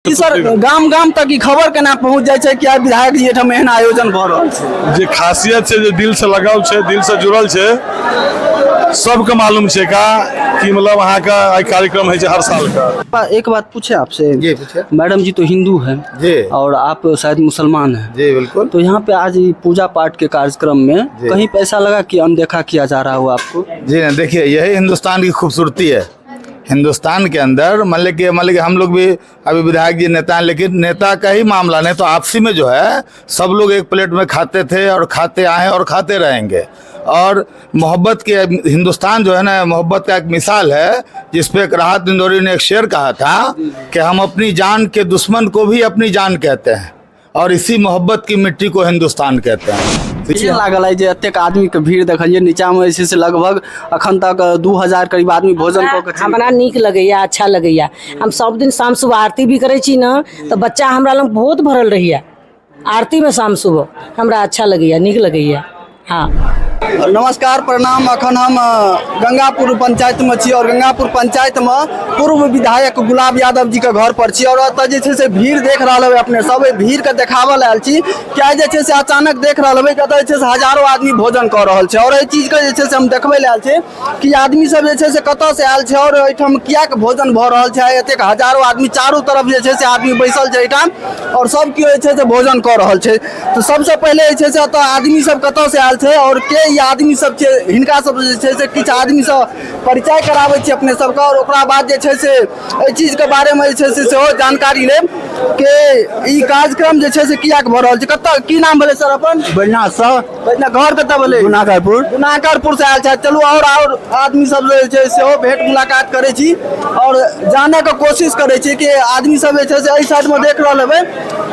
Sir गाम गाम तक ई खबर केना पहुंच जाय छै कि आइ विधायक जी एठाम एहन आयोजन भ रहल छै? जे खासियत छै, जे दिल से लगाव छै, दिल से जुड़ल छै, सबके मालूम छै का कि मतलब वहाँ का आई कार्यक्रम है हर साल का। एक बात पूछे आपसे? जी पूछे। मैडम जी तो हिंदू हैं जी और आप शायद मुसलमान हैं। जी बिल्कुल। तो यहाँ पे आज पूजा पाठ के कार्यक्रम में कहीं पैसा लगा कि अनदेखा किया जा रहा हो आपको? जी ना, देखिए यही हिंदुस्तान की खूबसूरती है। हिंदुस्तान के अंदर मान लीजिए हम लोग भी अभी विधायक जी नेता हैं, लेकिन नेता का ही मामला नहीं तो आपसी में जो है सब लोग एक प्लेट में खाते थे और खाते आए और खाते रहेंगे। और मोहब्बत के हिंदुस्तान जो है ना, मोहब्बत का एक मिसाल है, जिसपे एक राहत इंदौरी ने एक शेर कहा था कि हम अपनी जान के दुश्मन को भी अपनी जान कहते हैं और इसी मोहब्बत की मिट्टी को हिंदुस्तान कहते हैं। लागल है जे एतेक आदमी के भीड़ देखलिए, नीचा में जे छै से लगभग अखन तक 2000 करीब आदमी भोजन कऽ के हमरा नीक लगैया, अच्छा लगैया। हम सब दिन शाम सुबह आरती भी करे छी ना, तो बच्चा हमरा लग बहुत भरल रहिया आरती में शाम सुबह। हमरा अच्छा लगैया, नीक लगैया। हाँ नमस्कार प्रणाम। अखन हम गंगापुर पंचायत में छी और गंगापुर पंचायत में पूर्व विधायक गुलाब यादव जी के घर पर छी और एतऽ जे छै से भीड़ देख रहल है। अपने सब भीड़ के देखावल आयल छी क्या जे छै से अचानक देख रहल है कतऽ जे छै से हजारों आदमी भोजन कर रहल छै और एहि चीज के जे छै से हम देखबै लेल आयल छी कि आदमी सब जे छै से कतऽ से आयल छै और एहिठाम किया के भोजन भऽ रहल छै। एतेक हजारों आदमी चारों तरफ जे छै से आदमी बैसल छै एहिठाम और सब केओ जे छै से भोजन कर रहल छै। तो सबसे पहले जे छै से एतऽ आदमी सब कतऽ से आयल छै और के आदमी सब छै, हिनका सब जे छै से किछु आदमी सब परिचय कराबै छी अपने सबके और ओकरा बाद जे छै से एहि चीज के बारे में जे छै से सेहो जानकारी लेब कि ई कार्यक्रम जे छै से किया के भऽ रहल छै। कतऽ की नाम भेलै सर अपन? बढ़िया सा बढ़िया। घर कतऽ भेलै? गुनाकरपुर से आयल छै। चलू और आदमी सब जे छै सेहो भेंट मुलाकात करै छी और जाने के कोशिश करै छी कि आदमी सब जे छै से एहि साइड में देख रहल हेबै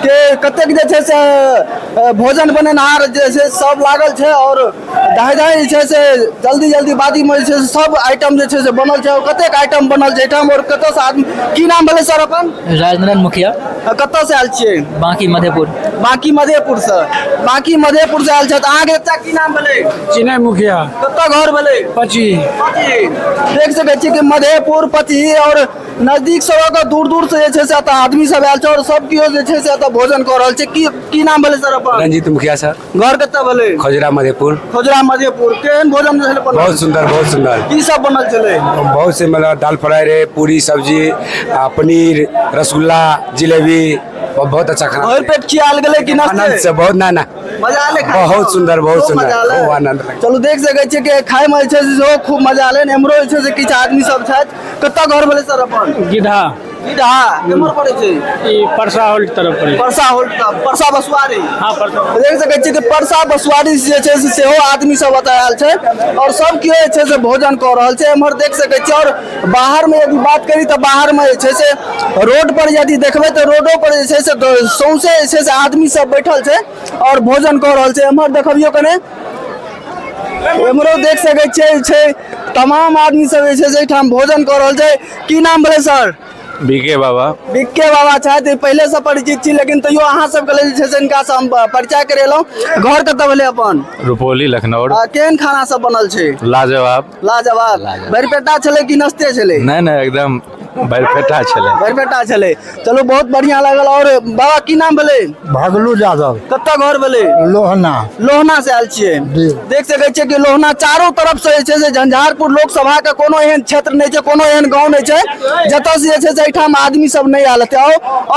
कि कतेक जे छै से भोजन बनेनहार जे छै सब लागल छै और दाई जे छै से जल्दी बादी में जे छै से सब आइटम जे छै से बनल छै और कतेक आइटम बनल छै एहिठाम और कतऽ से आदमी की नाम भेलै सर अपन? राजनारायण मुखिया। कतऽ से आयल छियै? बाकी मधेपुर। बाकी मधेपुर से। बाकी मधेपुर से आयल छै। अहाँके बच्चा की नाम भेलै? चिन्हय मुखिया। कतऽ घर भेलै? पची। देख सकै छियै कि मधेपुर पची और नजदीक से दूर से जे छै से एतऽ आदमी सब आयल छै और सब केओ जे छै से एतऽ भोजन कऽ रहल छै। की नाम भेलै सर अपन? रंजीत मुखिया सर। घर कतऽ भेलै? खोजरा मधेपुर। खोजरा मधेपुर। केहन भोजन छलै बनल? बहुत सुंदर, बहुत सुंदर। की सब बनल छलै? बहुत से मतलब दाल फ्राई रहे, पूरी सब्जी, पनीर, रसगुल्ला, जिलेबी, बहुत अच्छा खाना। और पेट खियाल गेलै कि आनंद से बहुत ना मजा आले? बहुत सुंदर, बहुत सुंदर, खूब आनंद। चलू देख सकै छियै कि खाय में जे छै से खूब मजा आले। एम्हरो जे छै से किछु आदमी सब छथि। कतऽ घर भेलै सर अपन? गिधा। केम्हर पड़ै छै? ई परसा होल्ड तरफ पड़ै। परसा होल्ड परसा बसुआरी। हाँ परसा। देख सकै छियै कि परसा बसुआरी जे छै से सेहो आदमी सब एतऽ आयल छै और सब केओ जे छै से भोजन कऽ रहल छै। एम्हर देख सकै छियै और बाहर में यदि बात करी तऽ बाहर में जे छै से रोड पर यदि देखबै तऽ रोडो पर जे छै से सौंसे जे छै से आदमी सब बैठल छै और भोजन कऽ रहल छै। एम्हर देखबियो कने, एम्हरो देख सकै छियै तमाम आदमी सब जे छै से एहिठाम भोजन कऽ रहल छै। की नाम भेलै सर? बीके बाबा। बीके बाबा छथि। पहले से परिचित छी लेकिन तैयो अहाँ सबके लेल जे छै से हिनका से हम परिचय करेलहुँ। घर कतऽ भेलै अपन? रुपौली लखनऊ। केहन खाना सब बनल छै? लाजवाब। भरपेटा छलै कि नस्ते छलै? नहीं एकदम भरपेटा छलै। भरपेटा छलै। चलो बहुत बढ़िया लागल। और बाबा की नाम भेलै? भागलू यादव। कतऽ घर भेलै? लोहना से आयल छियै। देख सकै छियै कि लोहना चारों तरफ से जे छै से झंझारपुर लोकसभा के कोनो एहन क्षेत्र नहीं छै, कोनो एहन गाँव नहीं छै जतऽ से जे छै से एहिठाम आदमी सब नहीं आयल हेतै।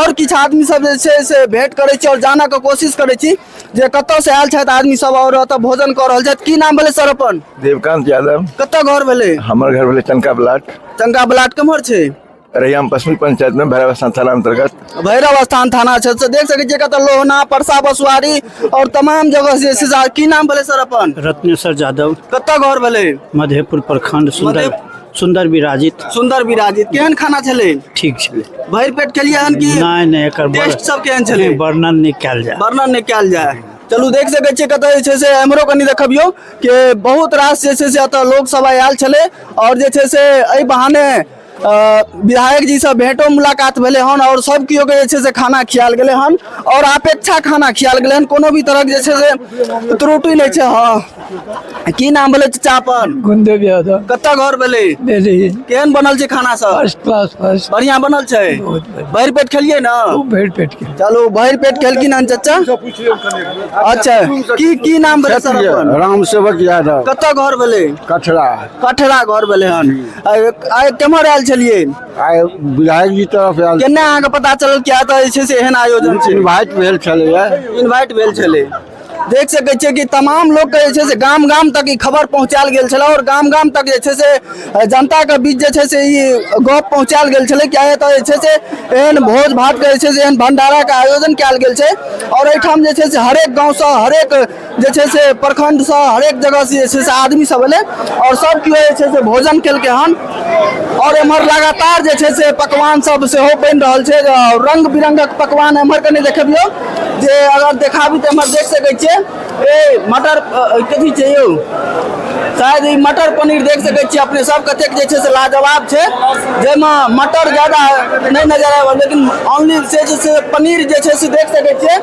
और किछु आदमी सब जे छै से भेंट करै छी और जानऽ के कोशिश करै छी जे कतऽ से आयल छथि आदमी सब और एतऽ भोजन कऽ रहल छथि। की नाम भेलै सर अपन? देवकांत यादव। कतऽ घर भेलै? हमर घर भेलै चंका ब्लाट। चंका ब्लाट केम्हर छै? रैयाम पश्चिमी पंचायत में भैरव स्थान थाना अंतर्गत। भैरव स्थान थाना छै। देख सकै छियै कतऽ लोहना, परसा बसुआरी और तमाम जगह जे छै से। की नाम भेलै सर अपन? रत्नेश्वर यादव। कतऽ घर भेलै? मधेपुर प्रखंड। सुंदर विराजित। सुंदर विराजित। केहन खाना छलै? ठीक छलै। भरि पेट खेलियै हन कि? नहीं एकर टेस्ट सब केहन छलै? वर्णन नहीं कयल जाय। वर्णन नहीं कयल जाय। चलू देख सकै छियै कतऽ जे छै से एम्हरो कनि देखबियौ कि बहुत रास जे छै से एतऽ लोक सब आयल छलै और जे छै से एहि बहाने विधायक जी से भेंटो मुलाकात भेले हन और सब कियो के जे छै से खाना खियाल गेले हन और अपेक्षा खाना खियाल गेले हन, कोनो भी तरह के जे छै से त्रुटि नहीं छै। हाँ, की नाम भेले चाचा अपन? गुंदे यादव कत्ता घर भेले? दिल्ली केहन बनल छै खाना सब? फर्स्ट क्लास फर्स्ट बढ़िया बनल छै? भरि पेट खेलिए ना? भेड़ पेट के चलो भरि पेट खेलकिन हन चाचा। अच्छा, की नाम भेले सर अपन? राम सेवक यादव कत्ता घर भेले? कठरा। कठरा घर भेले हन। आइ केम्हर आयल छलिए? आइ विधायक जी तरफ आयल केना अहाँके पता चलल कि एतऽ जे छै से एहन आयोजन छै? इनवाइट भेल छलैया। इनवाइट भेल छलै। देख सकै छियै कि तमाम लोग के जे छै से गाम गाम तक ई खबर पहुंचायल गेल छलै और गाम गाम तक जे छै से जनता के बीच जे छै से ई गप पहुंचायल गेल छलै कि एतऽ जे छै से एहन भोज भात के जे छै से एहन भंडारा के आयोजन कयल गेल छै और एहिठाम जे छै से हरेक गाँव से हरेक जे छै से प्रखंड से हरेक जगह से जे छै से आदमी सब एलै और सब केओ जे छै से भोजन केलकै हन और एम्हर लगातार जे छै से पकवान सब सेहो बनि रहल छै। रंग बिरंगक पकवान एम्हर कने देखबियौ, जे अगर देखाबी तऽ एम्हर देख सकै छियै ए मटर कथी छै यौ, शायद ई मटर पनीर देख सकै छियै अपने सब कतेक जे छै से लाजवाब छै, जाहिमे मटर ज्यादा नहीं नजर आयल लेकिन ओनली से जे छै पनीर जे छै से देख सकै छियै,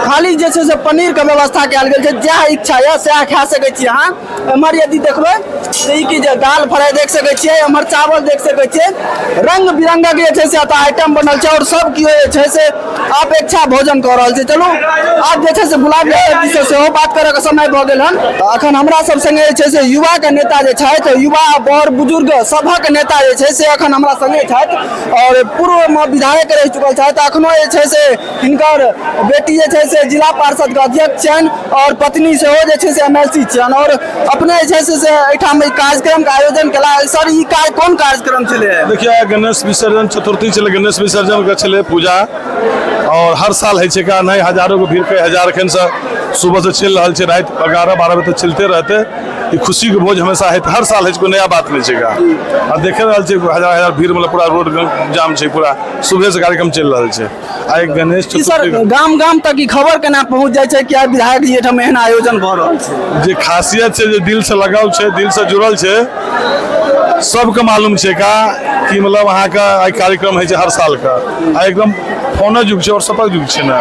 खाली जे छै से पनीर के व्यवस्था कयल गेल छै। जएह इच्छा यऽ सएह खा सकै छियै अहाँ। एम्हर यदि देखबै तऽ ई की जे दाल फ्राई देख सकै छियै, एम्हर चावल देख सकै छियै, रंग बिरंगक जे छै से एतऽ आइटम बनल छै और सब केओ जे छै से अपेक्षा भोजन कऽ रहल छै। चलू आब जे छै से गुलाब यादव जी से सेहो बात करऽ के समय भऽ गेल हन। तऽ अखन हमरा सब संगे जे छै से युवा के नेता जे छथि, युवा बड़ बुजुर्ग सभक नेता जे छै से अखन हमरा संगे छथि और पूर्व में विधायक रहि चुकल छथि। अखनो जे छै से हिनकर बेटी जे छै से जिला पार्षद के अध्यक्ष छनि और पत्नी सेहो जे छै से MLC छनि और अपने जे छै से एहिठाम ई कार्यक्रम के आयोजन केला। सर ई कोन कार्यक्रम छलै? देखिए गणेश विसर्जन चतुर्थी छलै, गणेश विसर्जन के छलै पूजा और हर साल होइ छै का नहीं, हजारों के भीड़ के हजार एखन से सुबह से चल रहा है, रात 11-12 बजे तक चलते रहते। ई खुशी के भोज हमेशा है, हर साल है, कोई नया बात नहीं है। और देख रहा है हजार हजार भीड़, मतलब पूरा रोड जाम है, पूरा सुबह से कार्यक्रम चल रहा है। आ गणेश सर गाम गाम तक ई खबर केना पहुंच जाय छै कि आइ विधायक जी एठाम एहन आयोजन भऽ रहल छै? जे खासियत है, जे दिल से लगाव है, दिल से जुड़ल है, सबके मालूम है का कि मतलब वहाँ का आई कार्यक्रम है हर साल का। एकदम फोन युग है और सपक युग है ना,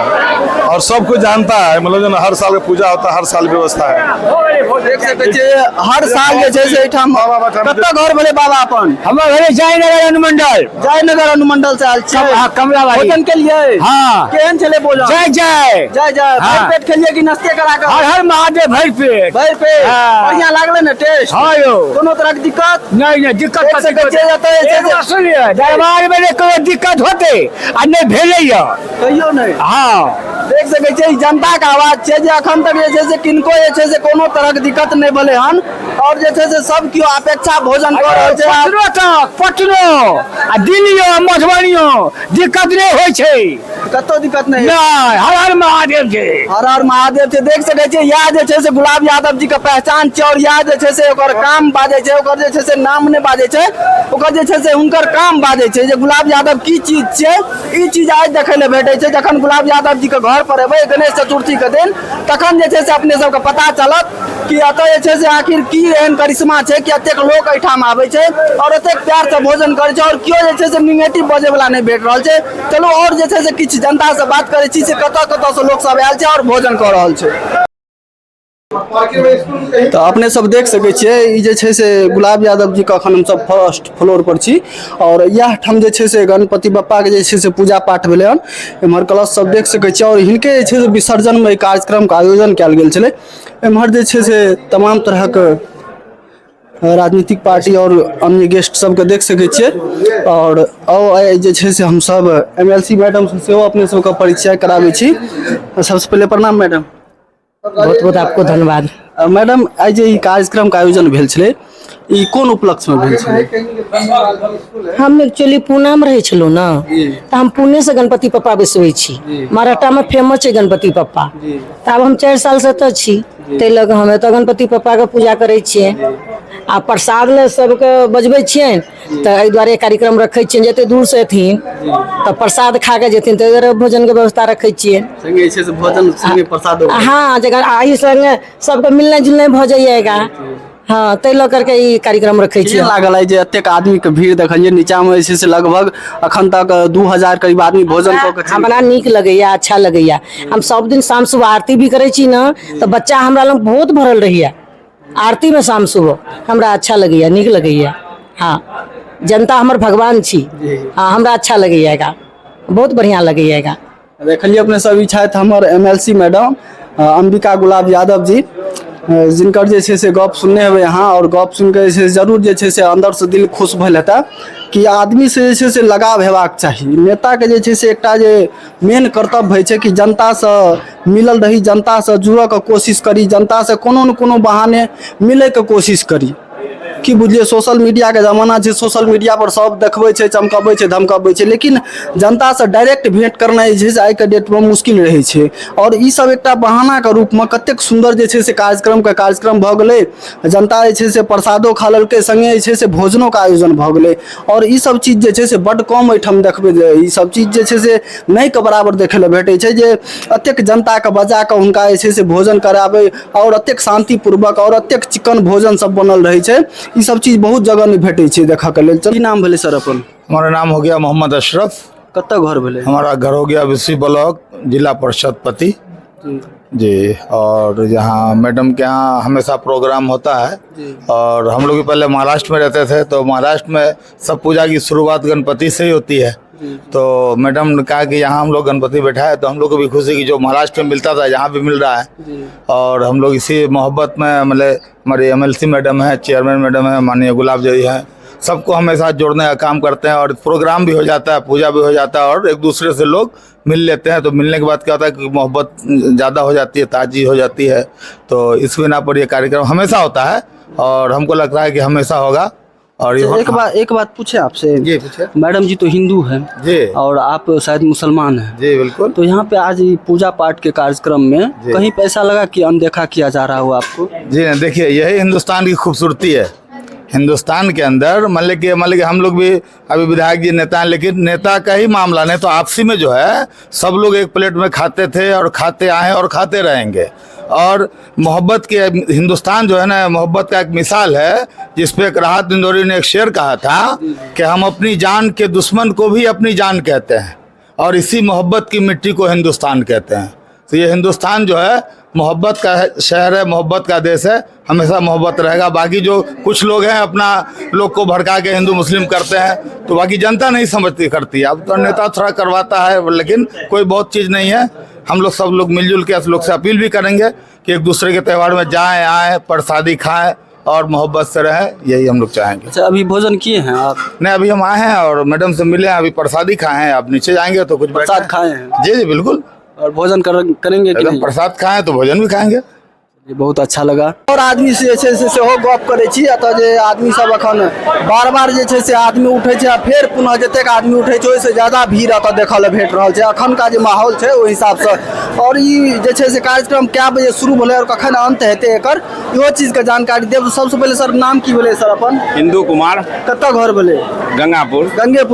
और सबको जानता है, मतलब हर साल का पूजा होता है, हर साल व्यवस्था है। देख सकै छियै हर साल जे छै से एठाम कत्ता घर भेलै बाबा अपन? हमर घरे जयनगर अनुमंडल जयनगर अनुमंडल से आयल छी। कमलाबाड़ी भोजन केलियै? हाँ। केहन छलै भोजन? जय जय जय जय। हाँ। भरि पेट खेलियै कि नाश्ते करा के? हर हर महादेव भर पेट। भरि पेट। हाँ। बढ़िया लागलै ने टेस्ट? हाँ यौ। कोनो तरह के दिक्कत नहीं दिक्कत देख सकै छियै एतऽ जे छै से सुनिए दरबार में कोई दिक्कत होते आ नहीं भेलै या कहियो नहीं। हाँ देख सकै छियै ई जनता के आवाज छै जे अखन तक जे छै से किनको जे छै से कोनो तरह के दिक्कत नहीं भेलै हन और जे छै से सब केओ अपेक्षा भोजन कऽ रहल छै। पटनो तक पटनो आ दिल्लियो मधुबनियो दिक्कत नहीं होय छै, कतौ दिक्कत नहीं। नहीं हर हर महादेव छै, हर हर महादेव छै। देख सकै छियै यह जे छै से गुलाब यादव जी के पहचान छै और यह जे छै से ओकर काम बाजै छै, ओकर जे छै से नाम नहीं बाजै छै, ओकर जे छै से हुनकर काम बाजै छै जे गुलाब यादव की चीज छै। ई चीज आज देखै ले भेटै छै जखन गुलाब यादव जी के घर पर एबै गणेश चतुर्थी के दिन, तखन जे छै से अपने सबके पता चलत कि एतऽ जे छै से आखिर की एहन करिश्मा छै कि एतेक लोग एहिठाम आबै छै और एतेक प्यार से भोजन करै छै और केओ जे छै से निगेटिव बजै वाला नहीं भेट रहल छै। चलू और जे छै से किछु जनता से बात करै छी से कतऽ कतऽ से लोग सब आयल छै और भोजन कऽ रहल छै। तो अपने सब देख सकै छियै ई जे छै से गुलाब यादव जी के अखन हम सब फर्स्ट फ्लोर पर छी और यह ठाम जे छै से गणपति बप्पा के जे छै से पूजा पाठ भेलै हन। एम्हर कलश सब देख सकै छियै और हिनके जे छै से विसर्जन में कार्यक्रम के आयोजन कयल गेल छलै। एम्हर जे छै से तमाम तरह के राजनीतिक पार्टी और अन्य गेस्ट सबके देख सकै छियै और जे छै से हम सब MLC मैडम से सेहो अपने सबके परिचय कराबै छी। सबसे पहले प्रणाम मैडम। बहुत बहुत आपको धन्यवाद। मैडम आई जे ई कार्यक्रम के आयोजन भेल छलै ई कोन उपलक्ष्य में भेल छलै? हम एक्चुअली पूना में रहे छलू ना, तो हम पुणे से गणपति पप्पा बैसबै छी। महाराष्ट्र में फेमस है गणपति पप्पा। तो अब हम 4 साल से एतऽ छी, ताहि लऽ कऽ हम एतऽ गणपति पप्पा के पूजा करै छियै आ प्रसाद ले सबके बजबै छियनि। तो एहि दुआरे कार्यक्रम रखै छियनि जते दूर से एथिन तो प्रसाद खा के जेथिन, ताहि दुआरे भोजन के व्यवस्था रखै छियै। संगे छै से भोजन संगे प्रसाद। हाँ जगह आही संगे सबके मिलनाइ जुलनाइ भऽ जाइएगा। हाँ तै लऽ करके ई कार्यक्रम रखे छी। केहन लागल है जे एतेक आदमी के भीड़ देखलिए नीचा में जे छै से लगभग अखन तक 2000 करीब आदमी भोजन कऽ के हमरा नीक लगैया, अच्छा लगैया। हम सब दिन शाम सुबह आरती भी करे छी ना, तो बच्चा हमरा लग बहुत भरल रहिया आरती में शाम सुबह। हमरा अच्छा लगैया, नीक लगैया। हाँ जनता हमर भगवान छी। हाँ हमरा अच्छा लगैया, बहुत बढ़िया लगैया। देखलिए अपने सब ई छथि हमर MLC मैडम अंबिका गुलाब यादव जी, जिनकर जे छै से गप सुनने हेबै अहाँ, और गप सुन के जे छै जरूर जे छै से अंदर से दिल खुश भेल हेता कि आदमी से जे छै से लगाव हेबाक चाही। नेता के जे छै से एकटा जे मेन कर्तव्य होइ छै कि जनता से मिलल रही, जनता से जुड़ऽ के कोशिश करी, जनता से कोनो न कोनो बहाने मिले के कोशिश करी। कि बुझलिए सोशल मीडिया के जमाना छै, सोशल मीडिया पर सब देखबै छै, चमकबै छै, धमकबै छै, लेकिन जनता से डायरेक्ट भेंट करनाइ जे छै से आइ के डेट में मुश्किल रहै छै। और ई सब एकटा बहाना के रूप में कतेक सुंदर जे छै से कार्यक्रम भऽ गेलै। जनता जे छै से प्रसादो खा लेलकै, संगे जे छै से भोजनो के आयोजन भऽ गेलै। और ई सब चीज जे छै से बड्ड कम एहिठाम देखबै, ई सब चीज जे छै से नहि के बराबर देखे ले भेटै छै जे अतेक जनता के बजा के हुनका जे छै से भोजन कराबै, और अतेक शांतिपूर्वक और अतेक चिक्कन भोजन सब बनल रहै छै। ये सब चीज बहुत जगह नहीं भेटे छै देखा के लेल। की नाम भेले सर अपन? हमारा नाम हो गया मोहम्मद अशरफ। कत्ता घर भेले? हमारा घर हो गया विसी ब्लॉक, जिला परिषद पति जी। और यहाँ मैडम के यहाँ हमेशा प्रोग्राम होता है। और हम लोग भी पहले महाराष्ट्र में रहते थे, तो महाराष्ट्र में सब पूजा की शुरुआत गणपति से ही होती है। तो मैडम ने कहा कि यहाँ हम लोग गणपति बैठाए, तो हम लोग को भी खुशी कि जो महाराष्ट्र में मिलता था यहाँ भी मिल रहा है। और हम लोग इसी मोहब्बत में मतलब हमारे MLC मैडम है, चेयरमैन मैडम है, माननीय गुलाब जी हैं, सबको हमेशा जोड़ने का काम करते हैं। और प्रोग्राम भी हो जाता है, पूजा भी हो जाता है, और एक दूसरे से लोग मिल लेते हैं। तो मिलने के बाद क्या होता है कि मोहब्बत ज़्यादा हो जाती है, ताज़ी हो जाती है। तो इस बिना पर ये कार्यक्रम हमेशा होता है, और हमको लगता है कि हमेशा होगा। और एक बात पूछे आपसे? जी पूछे। मैडम जी तो हिंदू हैं जी, और आप शायद मुसलमान हैं। जी बिल्कुल। तो यहाँ पे आज पूजा पाठ के कार्यक्रम में कहीं पैसा लगा कि अनदेखा किया जा रहा हो आपको? जी देखिए, यही हिंदुस्तान की खूबसूरती है। हिंदुस्तान के अंदर मान लीजिए हम लोग भी अभी विधायक जी नेता हैं, लेकिन नेता का ही मामला नहीं तो आपसी में जो है सब लोग एक प्लेट में खाते थे और खाते आए और खाते रहेंगे। और मोहब्बत के हिंदुस्तान जो है ना, मोहब्बत का एक मिसाल है, जिसपे एक राहत इंदौरी ने एक शेर कहा था कि हम अपनी जान के दुश्मन को भी अपनी जान कहते हैं, और इसी मोहब्बत की मिट्टी को हिंदुस्तान कहते हैं। तो ये हिंदुस्तान जो है मोहब्बत का शहर है, मोहब्बत का देश है, हमेशा मोहब्बत रहेगा। बाकी जो कुछ लोग हैं अपना लोग को भड़का के हिंदू मुस्लिम करते हैं, तो बाकी जनता नहीं समझती करती। अब तो नेता थोड़ा करवाता है, लेकिन कोई बहुत चीज़ नहीं है। हम लोग सब लोग मिलजुल के लोग से अपील भी करेंगे कि एक दूसरे के त्यौहार में जाएं, आएँ, प्रसादी खाएं और मोहब्बत से रहें, यही हम लोग चाहेंगे। अच्छा, अभी भोजन किए हैं आप? नहीं, अभी हम आए हैं और मैडम से मिले हैं, अभी प्रसादी खाए हैं। आप नीचे जाएंगे तो कुछ प्रसाद खाए हैं? जी जी बिल्कुल। और भोजन करेंगे कि नहीं? प्रसाद खाएं तो भोजन भी खाएंगे। ये बहुत अच्छा लगा। और आदमी से सेहो गप करे छी, एतऽ जे आदमी सब अखन बार बार जे छै से आदमी उठे छै, आ फेर पुनः जतेक आदमी उठे छै ओहिसँ ज्यादा भीड़ एतऽ देखऽ ले भेट रहल छै। अखन का जे माहौल छै ओहि हिसाब से। और ई जे छै से कार्यक्रम कए बजे शुरू भेलै और कखन अंत हेतै एकर, इहो चीज के जानकारी देब। सबसे पहले सर नाम की भेलै सर अपन? हिंदू कुमार। कतऽ घर भेलै? गंगापुर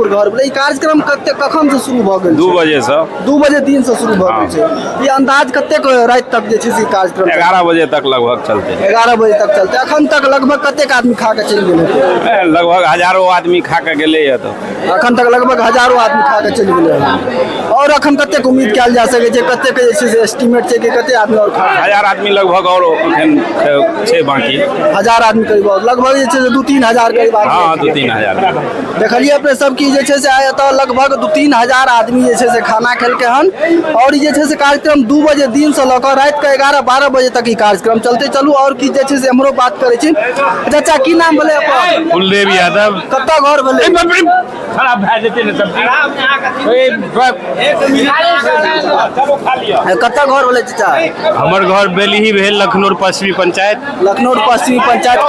घर भेलै। ई कार्यक्रम कखन से शुरू भऽ गेल? 2 बजे से। 2 बजे दिन से शुरू भऽ गेल छै। ई अंदाज कतेक राति तक जे छै से कार्यक्रम? 11 बजे तक लगभग चलते। 11 बजे तक चलते। अखन तक लगभग कतेक आदमी खा के चलि गेलै? लगभग हजारों आदमी खा के गेले है। तो अखन तक लगभग हजारों आदमी खा के चलि गेलै। और अखन कतेक उम्मीद कयल जा सकै छै, कतेक जे छै से एस्टिमेट छै कि कतेक आदमी और खा? 1000 आदमी लगभग और अखन छै बाकी। 1000 आदमी करीब लगभग जे छै से 2-3 हजार करीब आदमी। हाँ 2-3 हजार। देखलिए अपने सब की जे छै से आय एतऽ लगभग 2-3 हजार आदमी जे छै से खाना खेलकै हन। और जे छै से कार्यक्रम 2 बजे दिन से लऽ कऽ राति के 11-12 बजे तक ई कार्यक्रम चलते। चलू और की जे छै से हमरो बात करै छी। चाचा की नाम भेलै अपन? कुलदेव यादव। कतऽ घर भेलै? खराब भए जेतै ने सब्जी। कतऽ घर भेलै चाचा? हमर घर बेली भेल, लखनौर पश्चिमी पंचायत। लखनौर पश्चिमी पंचायत।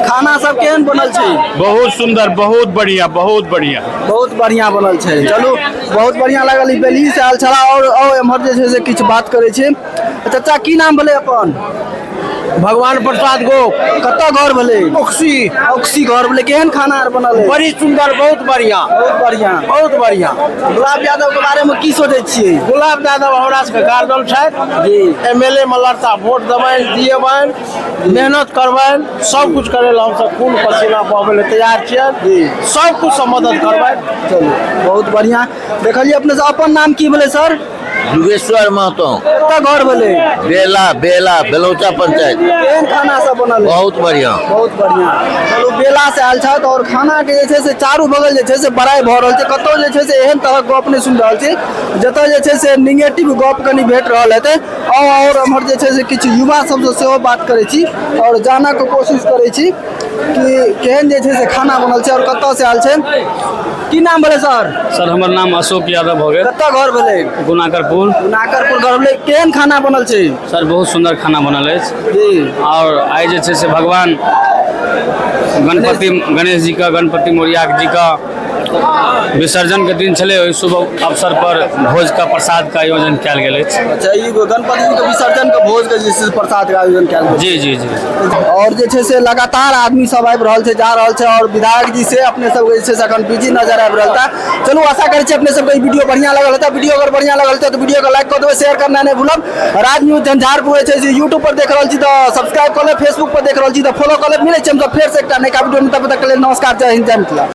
खाना सब केहन बनल छै? बहुत सुंदर, बहुत बढ़िया, बहुत बढ़िया, बहुत बढ़िया बनल छै। चलू बहुत बढ़िया लागल। ई बेली से आयल छला और एम्हर जे छै से किछु बात करै छै। चाचा की नाम भेलै अपन? भगवान प्रसाद गो कत्ता घर भेलै बक्सी ऑक्सी घर भेलै केहन खाना आर बनल है बड़ी सुंदर बहुत बढ़िया बहुत बढ़िया बहुत बढ़िया गुलाब यादव के बारे में की सोचै छियै गुलाब यादव हमरा सबके गार्जियन छथि जी एमएलए में लड़ता वोट देबनि दिएबनि मेहनत करबनि सब कुछ करे ला हमसब खून पसीना बहबै ले तैयार छियनि सब कुछ से मदद करबनि चलू बहुत बढ़िया देखलिए अपने से अपन नाम की भेलै सर योगेश्वर महतो कत्ता घर भेलै बेला बेला बेलौचा पंचायत केहन खाना सब बनल है बहुत बढ़िया बहुत बढ़िया चलू बेला से आयल छथि और खाना के जे छै से चारू बगल जे छै से बड़ाई भऽ रहल छै कतौ जे छै से एहन तरहक गप नहि सुनि रहल छी जतऽ जे छै से निगेटिव गप कनि भेट रहल हेतै और हमर जे छै से किछु युवा सबसँ सेहो बात करै छी और जानऽ के कोशिश करै छी कि केहन जे छै से खाना बनल छै और कतऽ से आयल छै की नाम भेलै सर सर हमर नाम अशोक यादव भऽ गेल कतऽ घर भेलै गुनाकरपुर नाकरपुर घर भेलै केहन खाना बनल छै सर बहुत सुंदर खाना बनल अछि जी और आइ जे छै से भगवान गणेश जी का गणपति मौर्य जी का विसर्जन के दिन छलै ओहि शुभ अवसर पर भोज का प्रसाद का आयोजन कयल गेल अछि अच्छा ई गणपति जी के विसर्जन के भोज के जे छै से प्रसाद के आयोजन कयल गेल जी जी जी और जे छै से लगातार आदमी सब आबि रहल छै जा रहल छै और विधायक जी से अपने सब जे छै से अखन बिजी नजर आबि रहल था चलू आशा करै छी अपने सबके ई वीडियो बढ़िया लगल हेतै वीडियो अगर बढ़िया लगल हेतै तो वीडियो को लाइक कर देबै शेयर करना नहीं भूलब राज न्यूज झंझारपुर जे छै से यूट्यूब पर देख रहल छी तो सब्सक्राइब कर लेब फेसबुक पर देख रहल छी तो फॉलो कर लेब मिलै छै हम सब फेर से एकटा नया वीडियो में तब तक के लिए नमस्कार जय हिंद जय मिथिला।